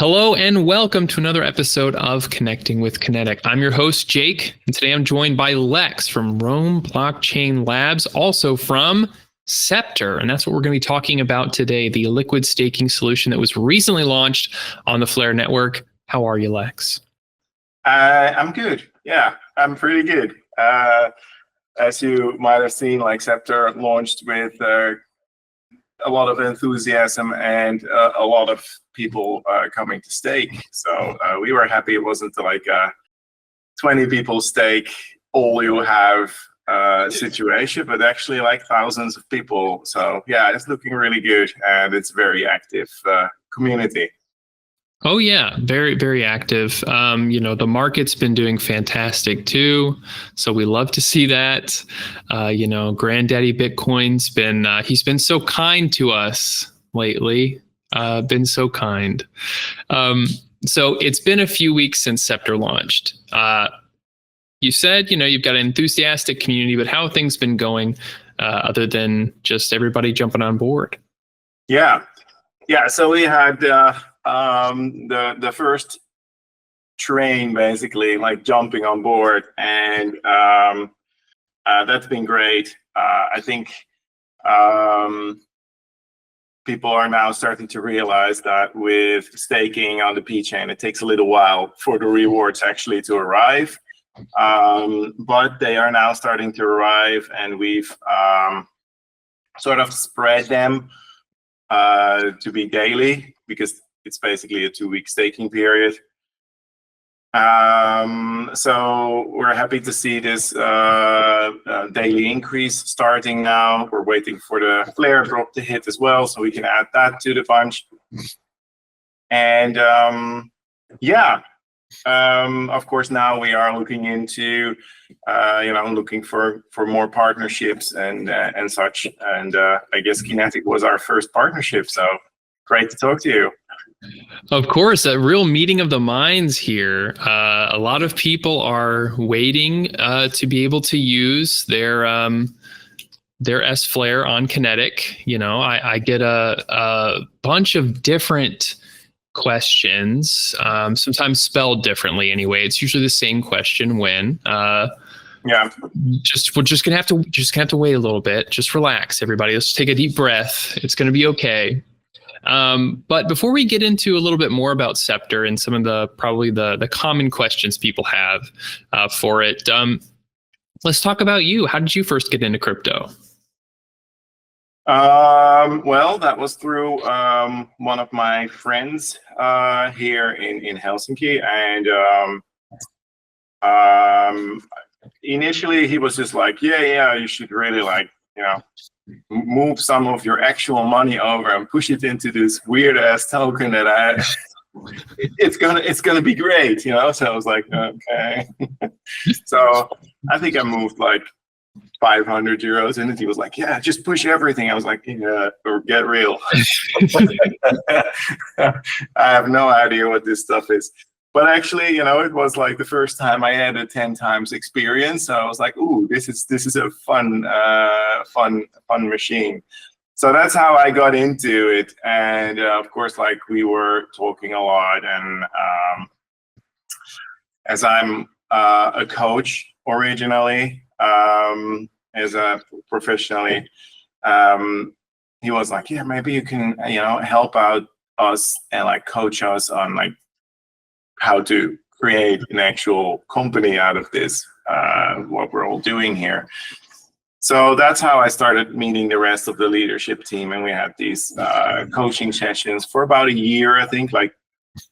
Hello and welcome to another episode of Connecting with Kinetic. I'm your host, Jake, and today I'm joined by Lex from Rome Blockchain Labs, also from Scepter. And that's what we're going to be talking about today, the liquid staking solution that was recently launched on the Flare network. How are you, Lex? I'm good. Yeah, I'm pretty good. As you might have seen, Scepter launched with a lot of enthusiasm and a lot of people coming to stake. So we were happy it wasn't like a 20 people stake, all you have situation, but actually like thousands of people. So yeah, it's looking really good and it's very active community. Oh yeah, very, very active. The market's been doing fantastic too. So we love to see that. Granddaddy Bitcoin's he's been so kind to us lately. Been so kind. So it's been a few weeks since Scepter launched. You said, you've got an enthusiastic community, but how have things been going other than just everybody jumping on board? Yeah. So we had the first train basically jumping on board, and that's been great. I think people are now starting to realize that with staking on the P chain, it takes a little while for the rewards actually to arrive, but they are now starting to arrive, and we've sort of spread them to be daily, because it's basically a 2-week staking period. So we're happy to see this daily increase starting now. We're waiting for the flare drop to hit as well, so we can add that to the bunch. And of course, now we are looking into, looking for more partnerships and such. And I guess Kinetic was our first partnership, so great to talk to you. Of course, a real meeting of the minds here. A lot of people are waiting to be able to use their S-Flare on Kinetic. I get a bunch of different questions, sometimes spelled differently anyway. It's usually the same question when. We're just gonna have to wait a little bit. Just relax, everybody. Let's take a deep breath. It's gonna be okay. But before we get into a little bit more about Scepter and some of the common questions people have for it, let's talk about you. How did you first get into crypto? Well, that was through one of my friends here in Helsinki, and initially he was just like, yeah, you should really move some of your actual money over and push it into this weird ass token that it's gonna be great, So I was like, okay. So I think I moved 500 euros in it. He was like, yeah, just push everything. I was like, yeah, or get real. I have no idea what this stuff is. But actually, it was the first time I had a 10 times experience. So I was like, ooh, this is a fun machine. So that's how I got into it. And of course, we were talking a lot. And as I'm a coach originally, as a professionally, he was like, yeah, maybe you can, help out us and coach us on how to create an actual company out of this, what we're all doing here. So that's how I started meeting the rest of the leadership team, and we had these coaching sessions for about a year, I think,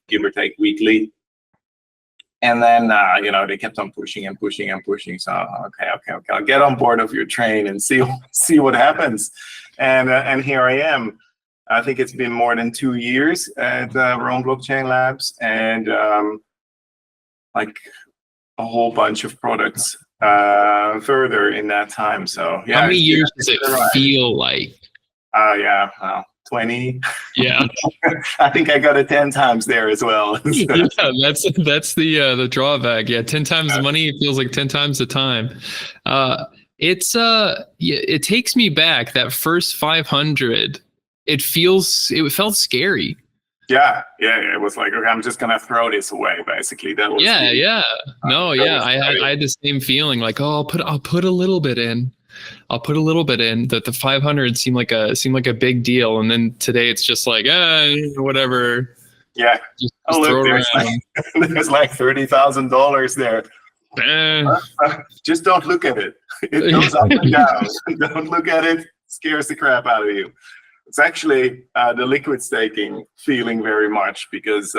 give or take weekly. And then, they kept on pushing and pushing and pushing. So, okay, I'll get on board of your train and see what happens. And here I am. I think it's been more than 2 years at Rome Blockchain Labs, and a whole bunch of products further in that time. So yeah. How many years does it feel like? 20. Yeah. I think I got it 10 times there as well. Yeah, that's the drawback. Yeah, 10 times the money, it feels like 10 times the time. It takes me back, that first 500. It felt scary. Yeah, it was like, okay, I'm just gonna throw this away. Basically, that was Yeah. No, that yeah. was I had the same feeling like, oh, I'll put a little bit in. I'll put a little bit in. That the 500 seemed like a big deal, and then today it's just like, whatever. yeah. Just Oh look, throw it there's around. like there's like $30,000 there. Eh. Just don't look at it. It goes up and down. Don't look at it. Scares the crap out of you. It's actually the liquid staking feeling very much, because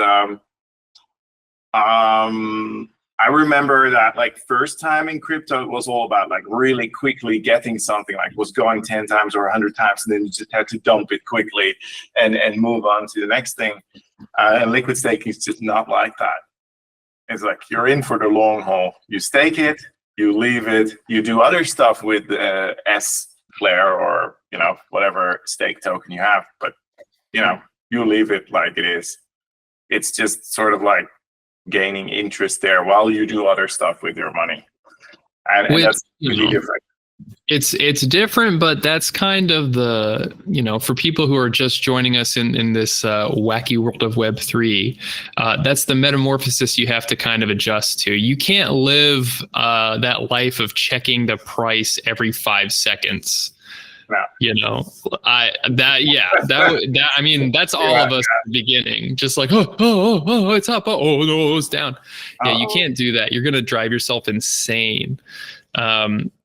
I remember that like first time in crypto, it was all about like really quickly getting something, like was going 10 times or 100 times, and then you just had to dump it quickly and move on to the next thing. And liquid staking is just not like that. It's like you're in for the long haul. You stake it, you leave it, you do other stuff with S Flare or whatever stake token you have, but you leave it like it is. It's just sort of like gaining interest there while you do other stuff with your money, and that's really different. It's different, but that's kind of the, for people who are just joining us in this wacky world of Web3, that's the metamorphosis you have to kind of adjust to. You can't live that life of checking the price every 5 seconds. No. I mean, that's all of us at the beginning, just like, oh, it's up, oh no, it's down. Yeah, you can't do that. You're gonna drive yourself insane.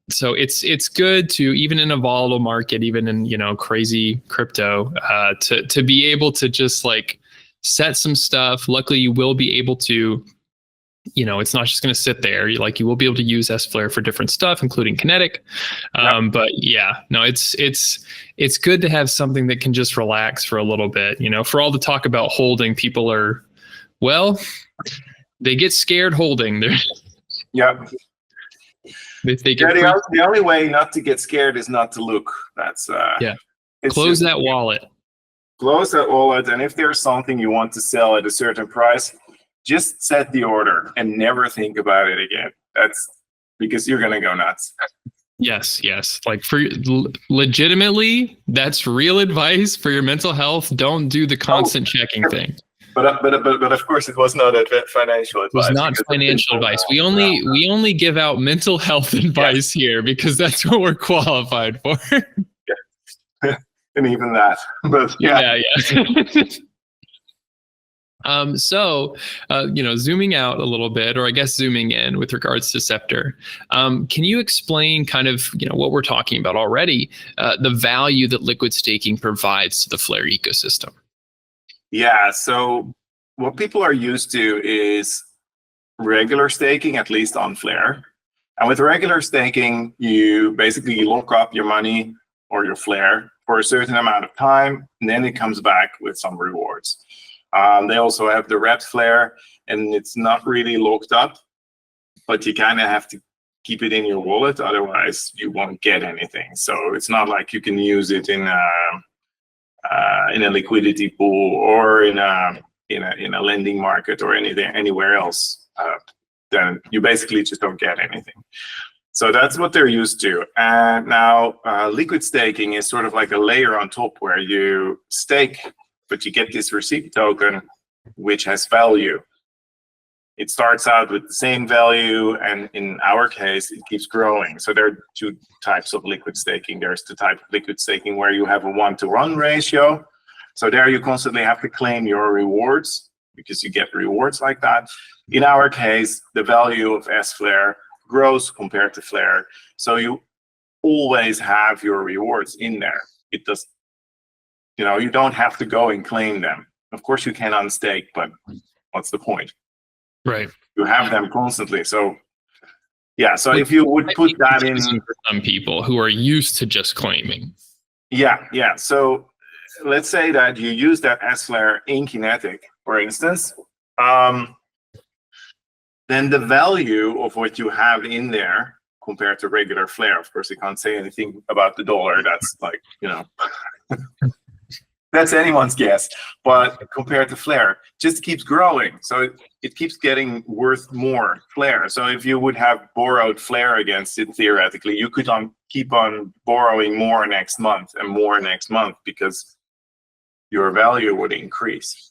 So it's good to, even in a volatile market, even in crazy crypto, to be able to just like set some stuff. Luckily, you will be able to. It's not just going to sit there. You will be able to use S-Flare for different stuff, including Kinetic. But yeah, no, it's good to have something that can just relax for a little bit. For all the talk about holding, people are, they get scared holding. Yeah. The only way not to get scared is not to look. That's Close that wallet. Close that wallet, and if there's something you want to sell at a certain price, just set the order and never think about it again. That's because you're gonna go nuts. Yes. Like legitimately, that's real advice for your mental health. Don't do the constant checking thing. But of course, it was not financial advice. It was not financial advice. We only give out mental health advice here because that's what we're qualified for. And even that, but yeah. So, zooming out a little bit, or I guess zooming in with regards to Scepter, can you explain kind of, what we're talking about already, the value that liquid staking provides to the Flare ecosystem? Yeah, so what people are used to is regular staking, at least on Flare. And with regular staking, you basically lock up your money or your Flare for a certain amount of time, and then it comes back with some rewards. They also have the wrapped Flare, and it's not really locked up, but you kind of have to keep it in your wallet, otherwise you won't get anything. So it's not like you can use it in a liquidity pool or in a lending market or anywhere else. Then you basically just don't get anything. So that's what they're used to. And now liquid staking is sort of like a layer on top where you stake, but you get this receipt token, which has value. It starts out with the same value, and in our case, it keeps growing. So there are two types of liquid staking. There's the type of liquid staking where you have a 1-to-1 ratio. So there you constantly have to claim your rewards because you get rewards like that. In our case, the value of S-Flare grows compared to Flare. So you always have your rewards in there. It does, you don't have to go and claim them. Of course you can unstake, but what's the point? Right. You have them constantly. So yeah, so if you would put that in for some people who are used to just claiming. Yeah. So let's say that you use that S-Flare in Kinetic, for instance. Then the value of what you have in there compared to regular Flare, of course, you can't say anything about the dollar. That's like, that's anyone's guess. But compared to Flare, just keeps growing. So it keeps getting worth more Flare. So if you would have borrowed Flare against it, theoretically, you could keep on borrowing more next month and more next month, because your value would increase.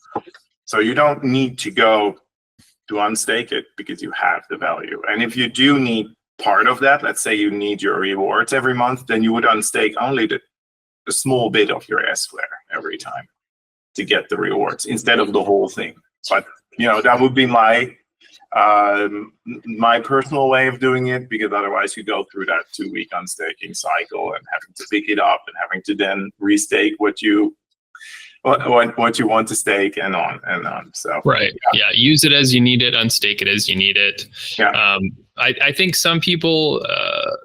So you don't need to go to unstake it because you have the value. And if you do need part of that, let's say you need your rewards every month, then you would unstake only the small bit of your S flare every time to get the rewards instead of the whole thing. But that would be my personal way of doing it, because otherwise you go through that 2-week unstaking cycle and having to pick it up and having to then restake what you want to stake and on and on. So right, yeah, use it as you need it, unstake it as you need it. Yeah. I think some people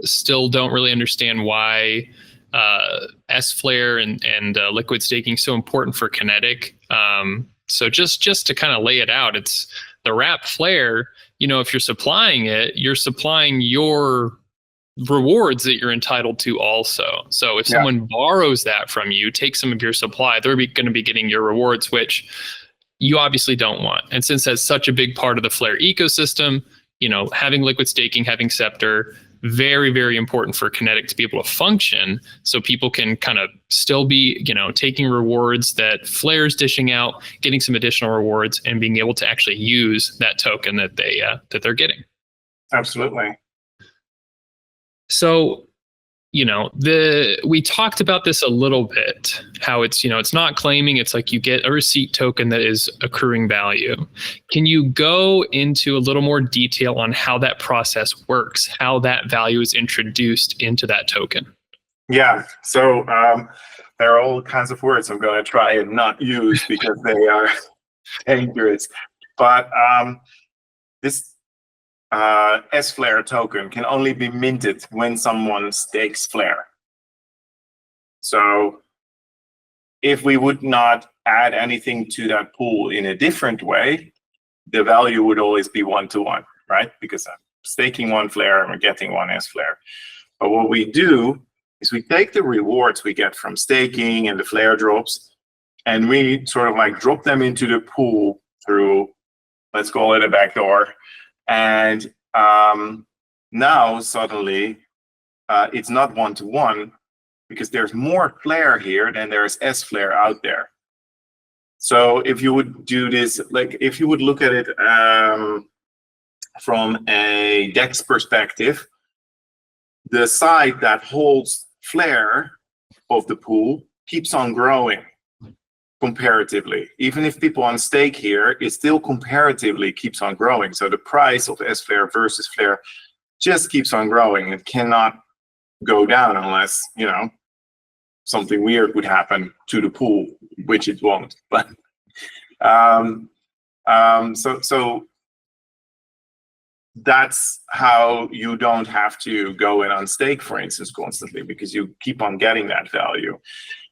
still don't really understand why S flare and liquid staking so important for Kinetic. So just to kind of lay it out, it's the wrap flare. If you're supplying it, you're supplying your rewards that you're entitled to also. So if someone borrows that from you, take some of your supply, they're going to be getting your rewards, which you obviously don't want. And since that's such a big part of the flare ecosystem, having liquid staking, having Scepter, very, very important for Kinetic to be able to function, so people can kind of still be, taking rewards that Flare's dishing out, getting some additional rewards, and being able to actually use that token that they're getting. Absolutely. So, we talked about this a little bit, how it's, it's not claiming, it's like you get a receipt token that is accruing value. Can you go into a little more detail on how that process works, how that value is introduced into that token? Yeah, so there are all kinds of words I'm going to try and not use because they are dangerous. But this S flare token can only be minted when someone stakes flare. So if we would not add anything to that pool in a different way, the value would always be 1-to-1, right? Because I'm staking one flare, I'm getting one S flare. But what we do is we take the rewards we get from staking and the flare drops, and we sort of like drop them into the pool through, let's call it a backdoor. And now suddenly it's not 1-to-1 because there's more flare here than there's S flare out there. So if you would do this, like if you would look at it from a DEX perspective, the side that holds flare of the pool keeps on growing comparatively. Even if people on stake here, it still comparatively keeps on growing. So the price of S flare versus flare just keeps on growing. It cannot go down unless, something weird would happen to the pool, which it won't. But so that's how you don't have to go and unstake, for instance, constantly, because you keep on getting that value.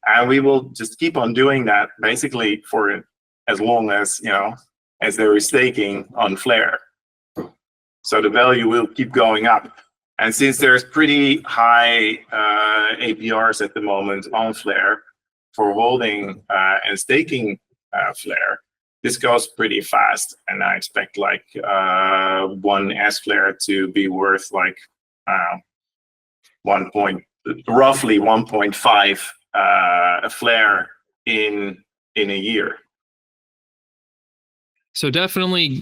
And we will just keep on doing that basically for as long as, as there is staking on flare. So the value will keep going up. And since there's pretty high APRs at the moment on flare for holding and staking flare, this goes pretty fast. And I expect like one S flare to be worth like roughly 1.5 a flare in a year. So definitely,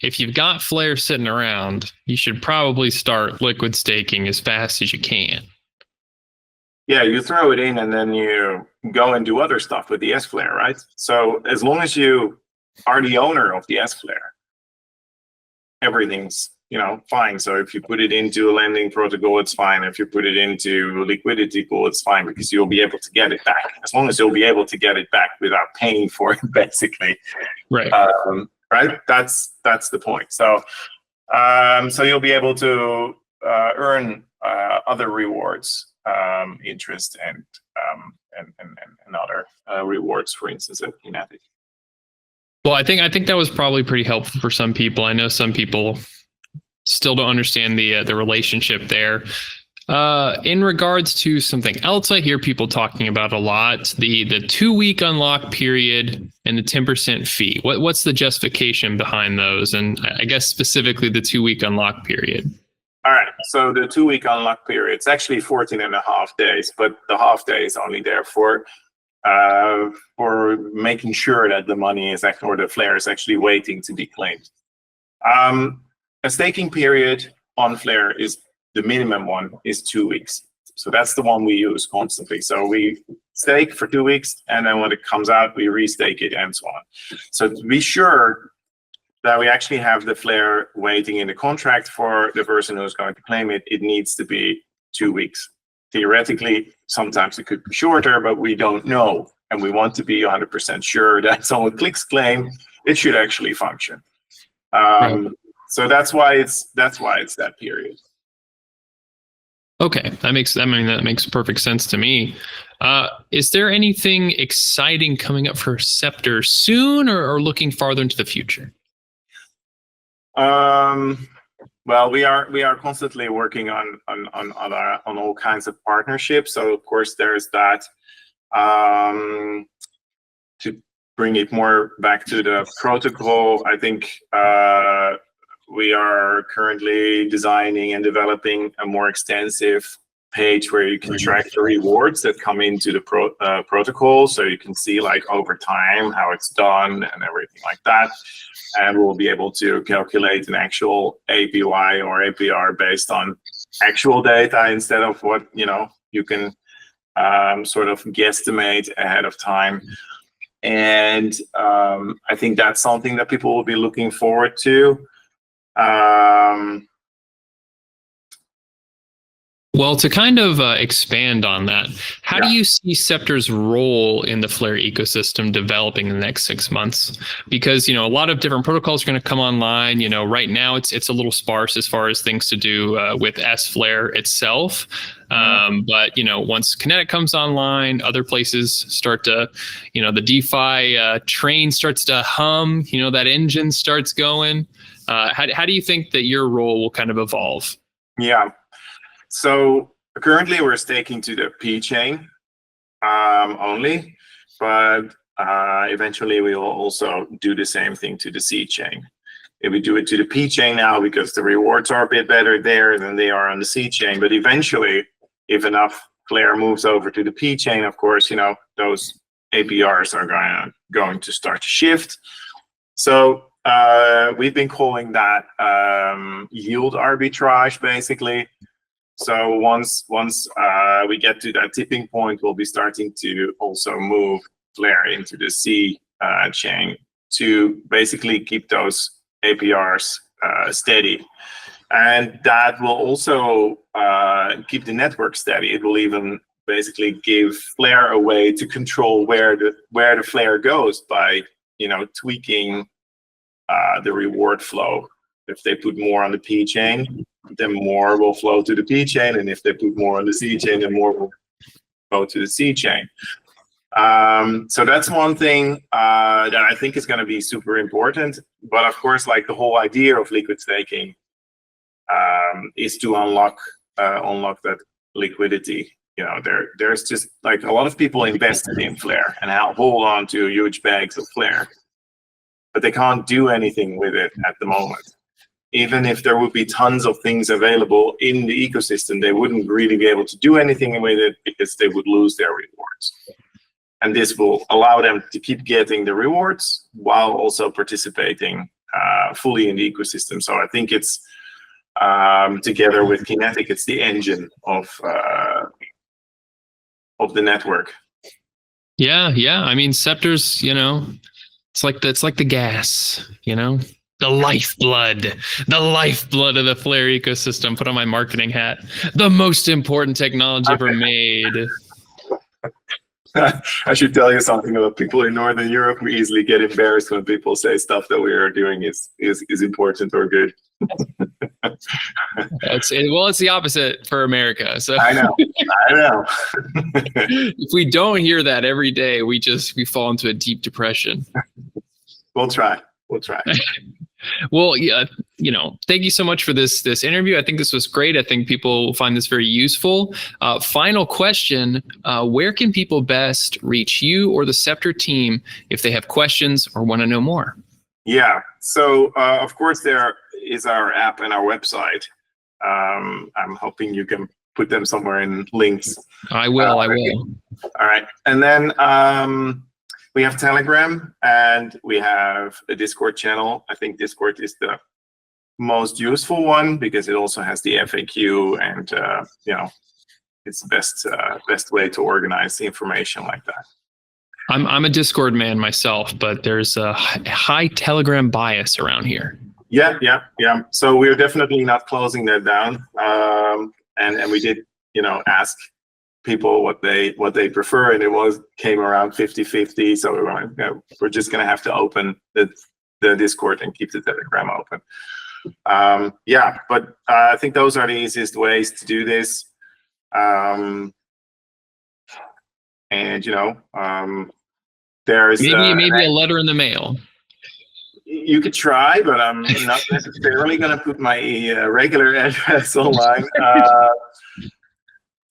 if you've got flare sitting around, you should probably start liquid staking as fast as you can. Yeah, you throw it in and then you go and do other stuff with the S flare, right? So as long as you are the owner of the S flare, everything's fine. So if you put it into a lending protocol, it's fine. If you put it into a liquidity pool, it's fine because you'll be able to get it back. As long as you'll be able to get it back without paying for it, basically. Right. Right. That's the point. So so you'll be able to earn other rewards, interest and other rewards, for instance, at Kinetic. Well, I think that was probably pretty helpful for some people. I know some people still don't understand the relationship there. In regards to something else I hear people talking about a lot, the 2-week unlock period and the 10% fee. What's the justification behind those? And I guess specifically the 2-week unlock period. All right, so the 2-week unlock period, it's actually 14.5 days, but the half day is only there for for making sure that the money is actually, or the flare is actually waiting to be claimed. A staking period on flare is the minimum one is 2 weeks. So that's the one we use constantly. So we stake for 2 weeks, and then when it comes out, we restake it and so on. So to be sure that we actually have the flare waiting in the contract for the person who's going to claim it, it needs to be 2 weeks. Theoretically, sometimes it could be shorter, but we don't know. And we want to be 100% sure that someone clicks claim, it should actually function. So that's why it's that period. Okay, that makes perfect sense to me. Is there anything exciting coming up for Scepter soon, or looking farther into the future? Well, we are constantly working on all kinds of partnerships. So of course there's that. To bring it more back to the protocol, I think we are currently designing and developing a more extensive page where you can track the rewards that come into the protocol, so you can see like over time how it's done and everything like that. And we'll be able to calculate an actual APY or APR based on actual data instead of what you can sort of guesstimate ahead of time. And I think that's something that people will be looking forward to. Well, to kind of expand on that, how do you see Scepter's role in the Flare ecosystem developing in the next 6 months? Because, a lot of different protocols are going to come online. Right now it's a little sparse as far as things to do with S-Flare itself. But, once Kinetic comes online, other places start to, the DeFi train starts to hum, that engine starts going. How do you think that your role will kind of evolve? Yeah. So currently we're staking to the P chain only, but eventually we will also do the same thing to the C chain. If we do it to the P chain now, because the rewards are a bit better there than they are on the C chain, but eventually, if enough Flare moves over to the P chain, of course, those APRs are going to start to shift. So we've been calling that yield arbitrage, basically. So once we get to that tipping point, we'll be starting to also move Flare into the C chain to basically keep those APRs steady. And that will also keep the network steady. It will even basically give Flare a way to control where the Flare goes by tweaking the reward flow. If they put more on the P chain, then more will flow to the P chain, and if they put more on the C chain, then more will go to the C chain. So that's one thing that I think is going to be super important. But of course, like the whole idea of liquid staking is to unlock that liquidity. There's just like a lot of people invested in Flare and hold on to huge bags of Flare, but they can't do anything with it at the moment. Even if there would be tons of things available in the ecosystem, they wouldn't really be able to do anything with it because they would lose their rewards. And this will allow them to keep getting the rewards while also participating fully in the ecosystem. So I think it's together with Kinetic, it's the engine of the network. Yeah. I mean, Scepter's, it's like the gas, the lifeblood of the Flare ecosystem. Put on my marketing hat. The most important technology ever made. I should tell you something about people in Northern Europe. We easily get embarrassed when people say stuff that we are doing is important or good. It's the opposite for America. So I know. If we don't hear that every day, we fall into a deep depression. We'll try. Well, yeah, thank you so much for this interview. I think this was great. I think people will find this very useful. Final question, where can people best reach you or the Scepter team if they have questions or want to know more? Yeah, so of course there is our app and our website. I'm hoping you can put them somewhere in links. I will. I will. All right. And then we have Telegram and we have a Discord channel. I think Discord is the most useful one because it also has the FAQ and, it's the best way to organize the information like that. I'm a Discord man myself, but there's a high Telegram bias around here. Yeah. So we're definitely not closing that down. And we did, ask people what they prefer, and it came around 50-50. So we're just gonna have to open the Discord and keep the Telegram open. But I think those are the easiest ways to do this. There's maybe a letter in the mail. You could try, but I'm not necessarily going to put my regular address online.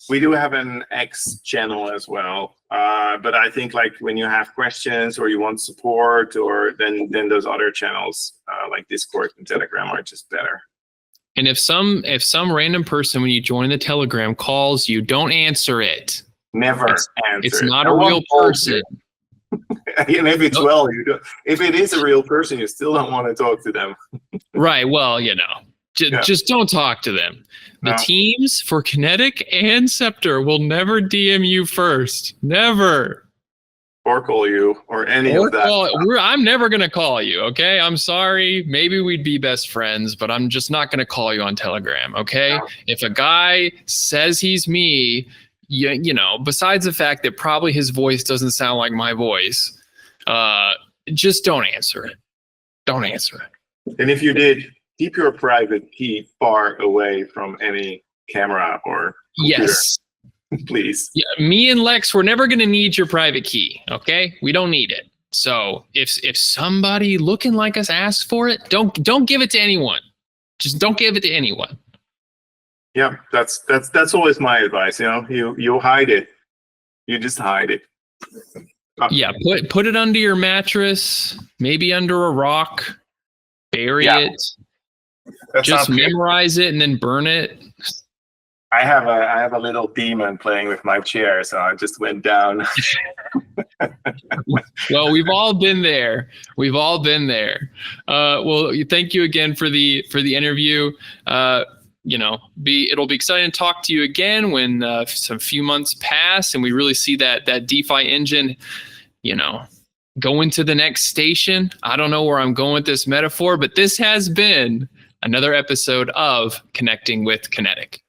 We do have an X channel as well, but I think like when you have questions or you want support, or then those other channels like Discord and Telegram are just better. And if some random person when you join the Telegram calls you, don't answer it. Never answer. It's not a real person. And if it's if it is a real person, you still don't want to talk to them. Right. Well, just don't talk to them. The teams for Kinetic and Scepter will never DM you first. Never. Or call you or any of that. I'm never going to call you. Okay. I'm sorry. Maybe we'd be best friends, but I'm just not going to call you on Telegram. Okay. No. If a guy says he's me, besides the fact that probably his voice doesn't sound like my voice, just don't answer it. Don't answer it. And if you did, keep your private key far away from any camera or computer. Yes. Please. Yeah, me and Lex, we're never going to need your private key. Okay. We don't need it. So if somebody looking like us asks for it, don't give it to anyone. Just don't give it to anyone. Yeah, that's always my advice. You hide it. You just hide it. Yeah, put it under your mattress, maybe under a rock, bury it. Just memorize it and then burn it. I have a little demon playing with my chair, so I just went down. Well, we've all been there. Well, thank you again for the interview. It'll be exciting to talk to you again when some few months pass and we really see that DeFi engine, go into the next station. I don't know where I'm going with this metaphor, but this has been another episode of Connecting with Kinetic.